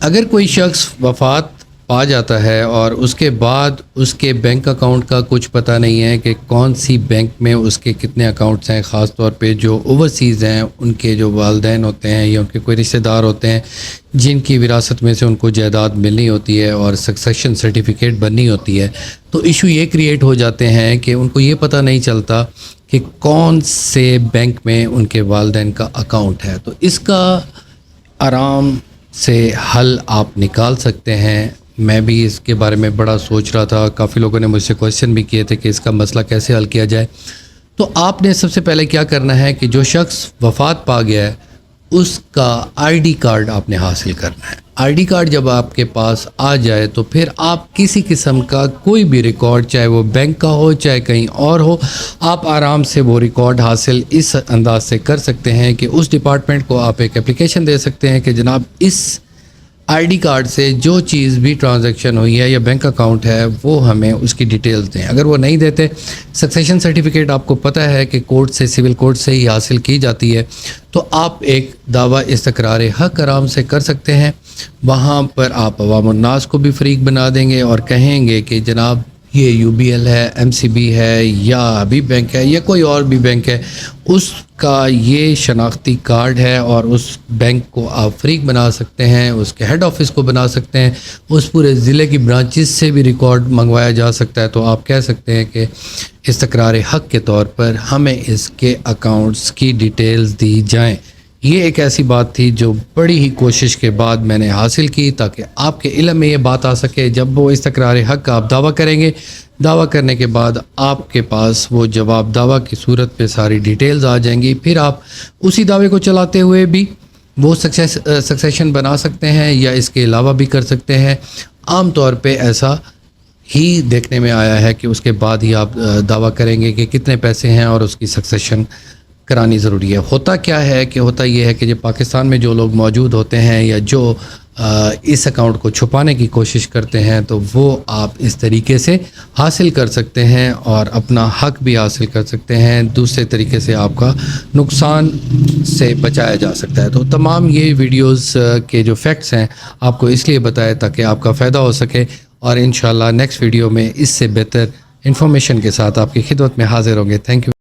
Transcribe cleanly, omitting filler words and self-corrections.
اگر کوئی شخص وفات پا جاتا ہے اور اس کے بعد اس کے بینک اکاؤنٹ کا کچھ پتہ نہیں ہے کہ کون سی بینک میں اس کے کتنے اکاؤنٹس ہیں، خاص طور پہ جو اوورسیز ہیں، ان کے جو والدین ہوتے ہیں یا ان کے کوئی رشتہ دار ہوتے ہیں جن کی وراثت میں سے ان کو جائیداد ملنی ہوتی ہے اور سکسیشن سرٹیفکیٹ بننی ہوتی ہے، تو ایشو یہ کریٹ ہو جاتے ہیں کہ ان کو یہ پتہ نہیں چلتا کہ کون سے بینک میں ان کے والدین کا اکاؤنٹ ہے۔ تو اس کا آرام سے حل آپ نکال سکتے ہیں۔ میں بھی اس کے بارے میں بڑا سوچ رہا تھا، کافی لوگوں نے مجھ سے کویشچن بھی کیے تھے کہ اس کا مسئلہ کیسے حل کیا جائے۔ تو آپ نے سب سے پہلے کیا کرنا ہے کہ جو شخص وفات پا گیا ہے اس کا آئی ڈی کارڈ آپ نے حاصل کرنا ہے۔ آئی ڈی کارڈ جب آپ کے پاس آ جائے تو پھر آپ کسی قسم کا کوئی بھی ریکارڈ، چاہے وہ بینک کا ہو چاہے کہیں اور ہو، آپ آرام سے وہ ریکارڈ حاصل اس انداز سے کر سکتے ہیں کہ اس ڈپارٹمنٹ کو آپ ایک اپلیکیشن دے سکتے ہیں کہ جناب اس آئی ڈی کارڈ سے جو چیز بھی ٹرانزیکشن ہوئی ہے یا بینک اکاؤنٹ ہے وہ ہمیں اس کی ڈیٹیلز دیں۔ اگر وہ نہیں دیتے، سکسیشن سرٹیفکیٹ آپ کو پتہ ہے کہ کورٹ سے، سول کورٹ سے ہی حاصل کی جاتی ہے، تو آپ ایک دعویٰ استقرار حق آرام سے کر سکتے ہیں۔ وہاں پر آپ عوام الناس کو بھی فریق بنا دیں گے اور کہیں گے کہ جناب یہ یو بی ایل ہے، ایم سی بی ہے یا ابھی بینک ہے یا کوئی اور بھی بینک ہے، اس کا یہ شناختی کارڈ ہے اور اس بینک کو آپ فریق بنا سکتے ہیں، اس کے ہیڈ آفس کو بنا سکتے ہیں، اس پورے ضلع کی برانچز سے بھی ریکارڈ منگوایا جا سکتا ہے۔ تو آپ کہہ سکتے ہیں کہ استقرار حق کے طور پر ہمیں اس کے اکاؤنٹس کی ڈیٹیلز دی جائیں۔ یہ ایک ایسی بات تھی جو بڑی ہی کوشش کے بعد میں نے حاصل کی تاکہ آپ کے علم میں یہ بات آ سکے۔ جب وہ استقرار حق کا آپ دعویٰ کریں گے، دعویٰ کرنے کے بعد آپ کے پاس وہ جواب دعویٰ کی صورت پہ ساری ڈیٹیلز آ جائیں گی، پھر آپ اسی دعوے کو چلاتے ہوئے بھی وہ سکسیشن بنا سکتے ہیں یا اس کے علاوہ بھی کر سکتے ہیں۔ عام طور پہ ایسا ہی دیکھنے میں آیا ہے کہ اس کے بعد ہی آپ دعویٰ کریں گے کہ کتنے پیسے ہیں اور اس کی سکسیشن کرانی ضروری ہے۔ ہوتا کیا ہے کہ ہوتا یہ ہے کہ جو پاکستان میں جو لوگ موجود ہوتے ہیں یا جو اس اکاؤنٹ کو چھپانے کی کوشش کرتے ہیں، تو وہ آپ اس طریقے سے حاصل کر سکتے ہیں اور اپنا حق بھی حاصل کر سکتے ہیں۔ دوسرے طریقے سے آپ کا نقصان سے بچایا جا سکتا ہے۔ تو تمام یہ ویڈیوز کے جو فیکٹس ہیں آپ کو اس لیے بتائے تاکہ آپ کا فائدہ ہو سکے، اور انشاءاللہ نیکسٹ ویڈیو میں اس سے بہتر انفارمیشن کے ساتھ آپ کی خدمت میں حاضر ہوں گے۔ Thank you.